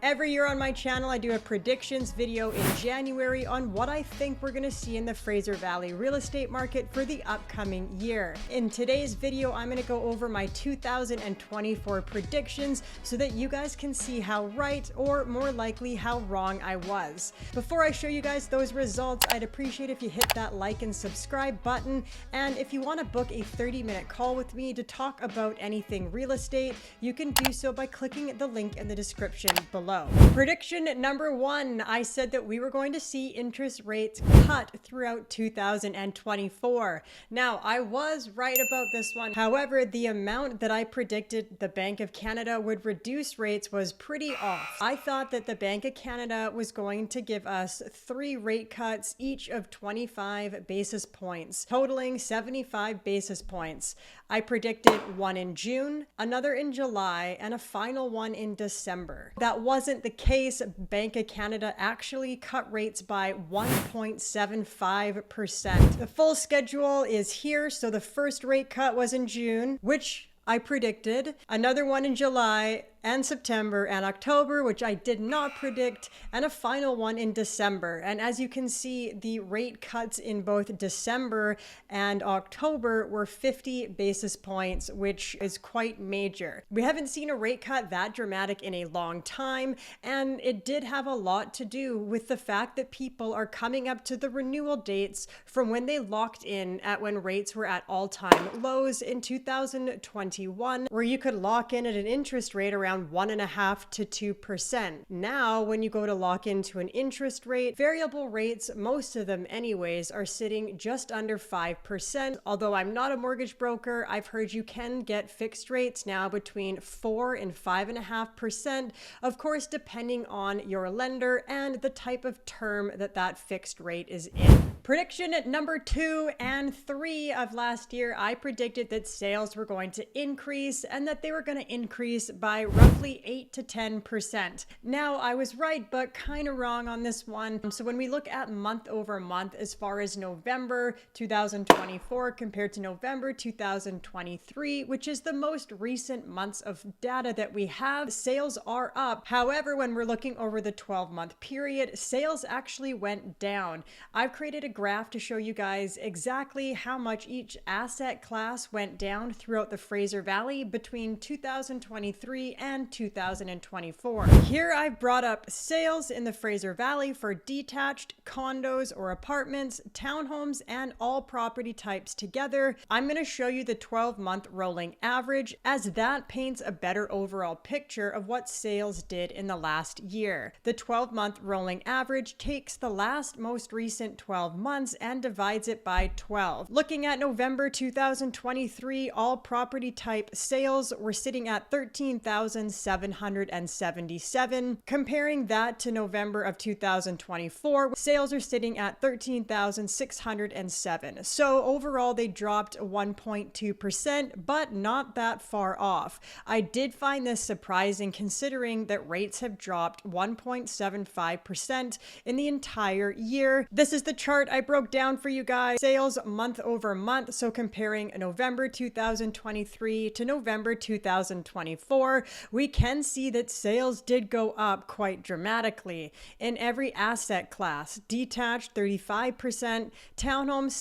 Every year on my channel, I do a predictions video in January on what I think we're gonna see in the Fraser Valley real estate market for the upcoming year. In today's video, I'm gonna go over my 2024 predictions so that you guys can see how right, or more likely how wrong I was. Before I show you guys those results, I'd appreciate if you hit that like and subscribe button. And if you wanna book a 30-minute call with me to talk about anything real estate, you can do so by clicking the link in the description below. Prediction number one, I said that we were going to see interest rates cut throughout 2024. Now, I was right about this one. However, the amount that I predicted the Bank of Canada would reduce rates was pretty off. I thought that the Bank of Canada was going to give us 3 rate cuts, each of 25 basis points, totaling 75 basis points. I predicted one in June, another in July, and a final one in December. That wasn't the case. Bank of Canada actually cut rates by 1.75%. The full schedule is here. So the first rate cut was in June, which I predicted, another one in July and September and October, which I did not predict, and a final one in December. And as you can see, the rate cuts in both December and October were 50 basis points, which is quite major. We haven't seen a rate cut that dramatic in a long time, and it did have a lot to do with the fact that people are coming up to the renewal dates from when they locked in at when rates were at all-time lows in 2021, where you could lock in at an interest rate around 1.5% to 2%. Now, when you go to lock into an interest rate, variable rates, most of them anyways, are sitting just under 5%. Although I'm not a mortgage broker, I've heard you can get fixed rates now between 4 and 5.5%, of course, depending on your lender and the type of term that fixed rate is in. Prediction number 2 and 3 of last year, I predicted that sales were going to increase and that they were going to increase by roughly 8 to 10%. Now, I was right, but kind of wrong on this one. So when we look at month over month, as far as November 2024 compared to November 2023, which is the most recent months of data that we have, sales are up. However, when we're looking over the 12-month period, sales actually went down. I've created a graph to show you guys exactly how much each asset class went down throughout the Fraser Valley between 2023 and 2024. Here I've brought up sales in the Fraser Valley for detached, condos or apartments, townhomes, and all property types together. I'm going to show you the 12-month rolling average, as that paints a better overall picture of what sales did in the last year. The 12-month rolling average takes the last most recent 12 months and divides it by 12. Looking at November 2023, all property type sales were sitting at 13,777. Comparing that to November of 2024, sales are sitting at 13,607. So overall, they dropped 1.2%, but not that far off. I did find this surprising considering that rates have dropped 1.75% in the entire year. This is the chart I broke down for you guys. Sales month over month. So comparing November 2023 to November 2024, we can see that sales did go up quite dramatically in every asset class. Detached 35%, townhomes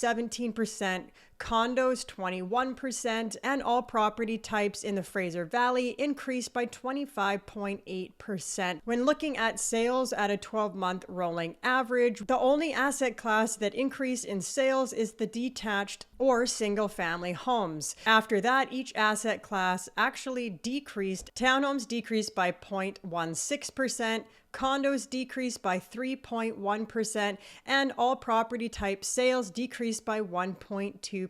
17%, condos 21%, and all property types in the Fraser Valley increased by 25.8%. When looking at sales at a 12-month rolling average, the only asset class that increased in sales is the detached or single-family homes. After that, each asset class actually decreased. Townhomes decreased by 0.16%, condos decreased by 3.1%, and all property type sales decreased by 1.2%.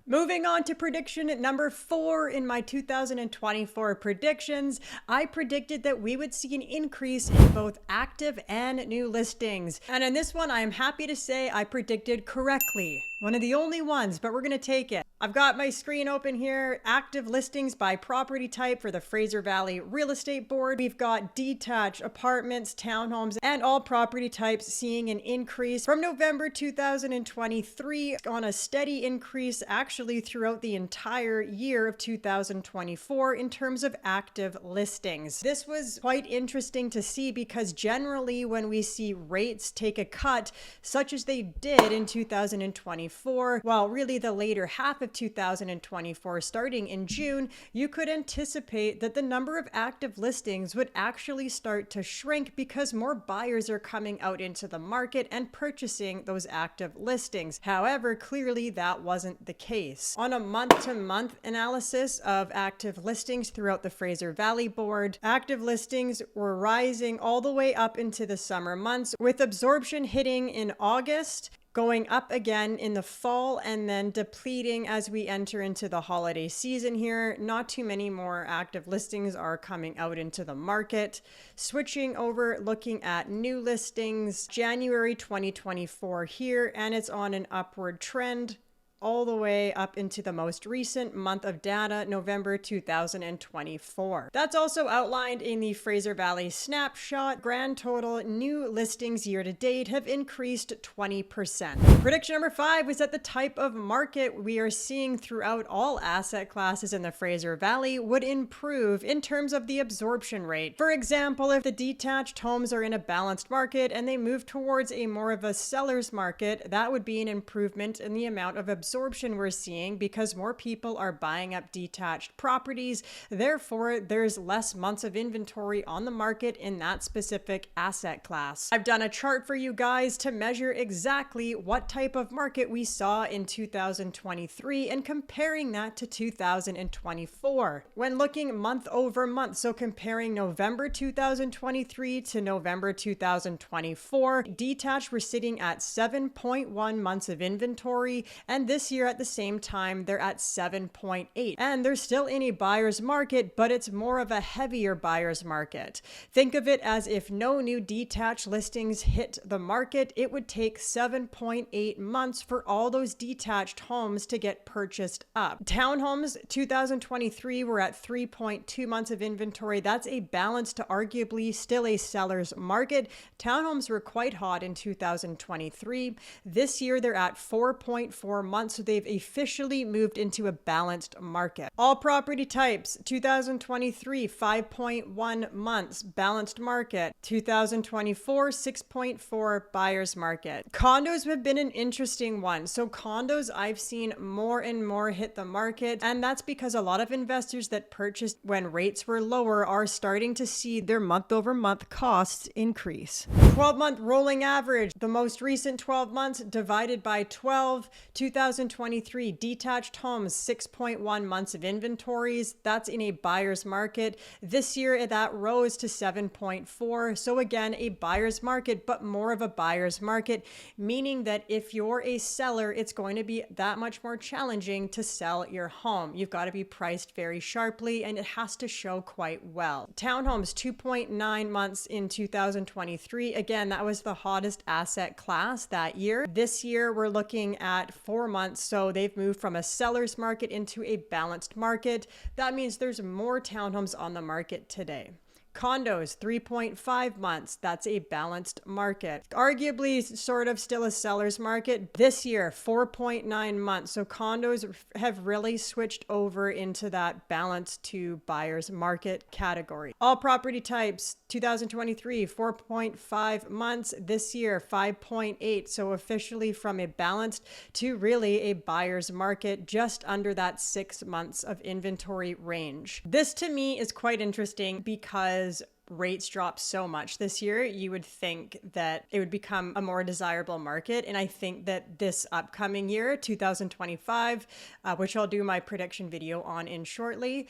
Moving on to prediction number 4 in my 2024 predictions, I predicted that we would see an increase in both active and new listings. And in this one, I am happy to say I predicted correctly. One of the only ones, but we're going to take it. I've got my screen open here. Active listings by property type for the Fraser Valley Real Estate Board. We've got detached apartments, townhomes, and all property types seeing an increase from November 2023 on a steady increase actually throughout the entire year of 2024 in terms of active listings. This was quite interesting to see because generally when we see rates take a cut, such as they did in 2024, while really the later half of 2024, starting in June, you could anticipate that the number of active listings would actually start to shrink because more buyers are coming out into the market and purchasing those active listings. However, clearly that wasn't the case. On a month-to-month analysis of active listings throughout the Fraser Valley Board, active listings were rising all the way up into the summer months, with absorption hitting in August, going up again in the fall, and then depleting as we enter into the holiday season here. Not too many more active listings are coming out into the market. Switching over, looking at new listings, January 2024 here, and it's on an upward trend all the way up into the most recent month of data, November 2024. That's also outlined in the Fraser Valley snapshot. Grand total new listings year to date have increased 20%. Prediction number 5 was that the type of market we are seeing throughout all asset classes in the Fraser Valley would improve in terms of the absorption rate. For example, if the detached homes are in a balanced market and they move towards a more of a seller's market, that would be an improvement in the amount of absorption we're seeing because more people are buying up detached properties. Therefore, there's less months of inventory on the market in that specific asset class. I've done a chart for you guys to measure exactly what type of market we saw in 2023 and comparing that to 2024. When looking month over month, so comparing November 2023 to November 2024, detached were sitting at 7.1 months of inventory, and this year at the same time they're at 7.8, and they're still in a buyer's market, but it's more of a heavier buyer's market. Think of it as if no new detached listings hit the market, it would take 7.8 months for all those detached homes to get purchased up. Townhomes 2023 were at 3.2 months of inventory. That's a balance to arguably still a seller's market. Townhomes were quite hot in 2023. This year they're at 4.4 months, so they've officially moved into a balanced market. All property types, 2023, 5.1 months, balanced market. 2024, 6.4 buyer's market. Condos have been an interesting one. So condos, I've seen more and more hit the market, and that's because a lot of investors that purchased when rates were lower are starting to see their month-over-month costs increase. 12-month rolling average, the most recent 12 months divided by 12, 2023 detached homes, 6.1 months of inventories. That's in a buyer's market. This year that rose to 7.4. So again, a buyer's market, but more of a buyer's market, meaning that if you're a seller, it's going to be that much more challenging to sell your home. You've got to be priced very sharply, and it has to show quite well. Townhomes, 2.9 months in 2023. Again, that was the hottest asset class that year. This year, we're looking at 4 months. So they've moved from a seller's market into a balanced market. That means there's more townhomes on the market today. Condos, 3.5 months. That's a balanced market. Arguably sort of still a seller's market. This year, 4.9 months. So condos have really switched over into that balanced to buyer's market category. All property types, 2023, 4.5 months. This year, 5.8. So officially from a balanced to really a buyer's market, just under that 6 months of inventory range. This to me is quite interesting because rates dropped so much this year, you would think that it would become a more desirable market. And I think that this upcoming year, 2025, which I'll do my prediction video on in shortly,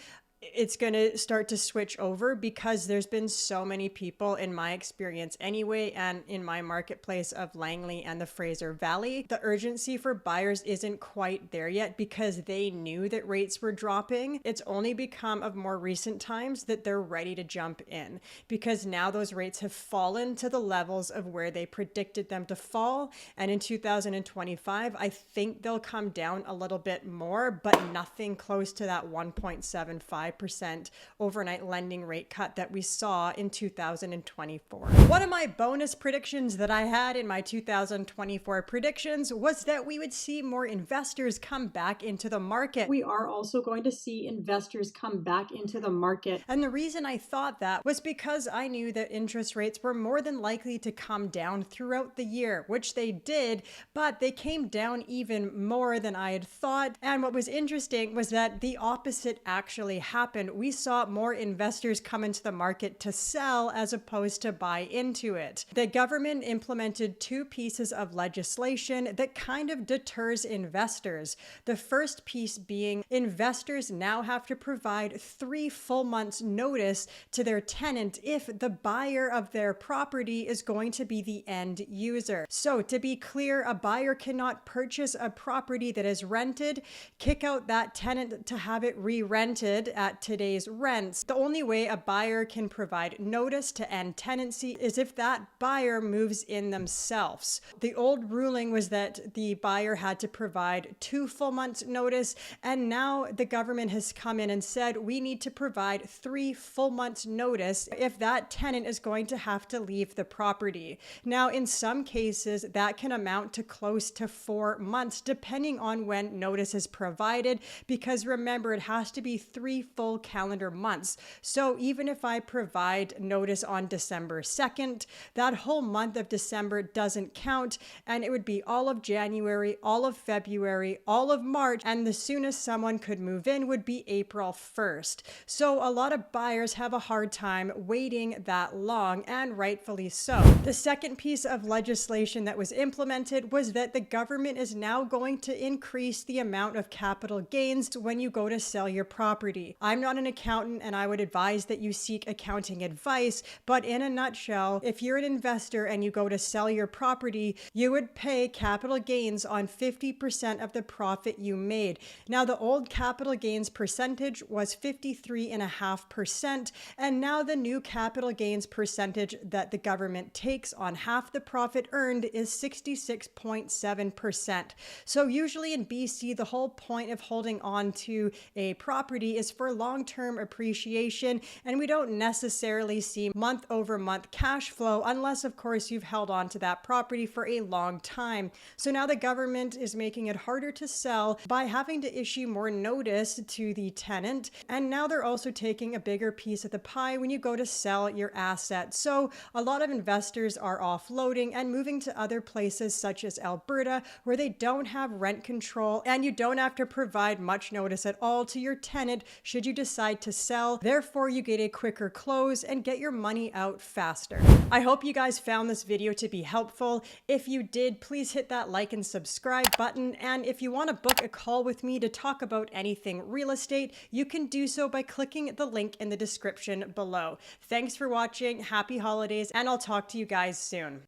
it's going to start to switch over, because there's been so many people, in my experience anyway, and in my marketplace of Langley and the Fraser Valley, the urgency for buyers isn't quite there yet because they knew that rates were dropping. It's only become of more recent times that they're ready to jump in, because now those rates have fallen to the levels of where they predicted them to fall. And in 2025, I think they'll come down a little bit more, but nothing close to that 1.75% overnight lending rate cut that we saw in 2024. One of my bonus predictions that I had in my 2024 predictions was that we would see more investors come back into the market. We are also going to see investors come back into the market. And the reason I thought that was because I knew that interest rates were more than likely to come down throughout the year, which they did, but they came down even more than I had thought. And what was interesting was that the opposite actually happened. We saw more investors come into the market to sell as opposed to buy into it. The government implemented two pieces of legislation that kind of deters investors. The first piece being investors now have to provide 3 full months notice to their tenant if the buyer of their property is going to be the end user. So to be clear, a buyer cannot purchase a property that is rented, kick out that tenant to have it re-rented at today's rents. The only way a buyer can provide notice to end tenancy is if that buyer moves in themselves. The old ruling was that the buyer had to provide 2 full months notice, and now the government has come in and said we need to provide 3 full months notice if that tenant is going to have to leave the property. Now, in some cases, that can amount to close to 4 months, depending on when notice is provided, because remember, it has to be 3 full calendar months. So even if I provide notice on December 2nd, that whole month of December doesn't count, and it would be all of January, all of February, all of March, and the soonest someone could move in would be April 1st. So a lot of buyers have a hard time waiting that long, and rightfully so. The second piece of legislation that was implemented was that the government is now going to increase the amount of capital gains when you go to sell your property. I'm not an accountant, and I would advise that you seek accounting advice, but in a nutshell, if you're an investor and you go to sell your property, you would pay capital gains on 50% of the profit you made. Now, the old capital gains percentage was 53.5%, and now the new capital gains percentage that the government takes on half the profit earned is 66.7%. So usually in BC, the whole point of holding on to a property is for long-term appreciation, and we don't necessarily see month-over-month cash flow unless, of course, you've held on to that property for a long time. So now the government is making it harder to sell by having to issue more notice to the tenant, and now they're also taking a bigger piece of the pie when you go to sell your asset. So a lot of investors are offloading and moving to other places such as Alberta, where they don't have rent control and you don't have to provide much notice at all to your tenant should you decide to sell. Therefore, you get a quicker close and get your money out faster. I hope you guys found this video to be helpful. If you did, please hit that like and subscribe button. And if you want to book a call with me to talk about anything real estate, you can do so by clicking the link in the description below. Thanks for watching. Happy holidays, and I'll talk to you guys soon.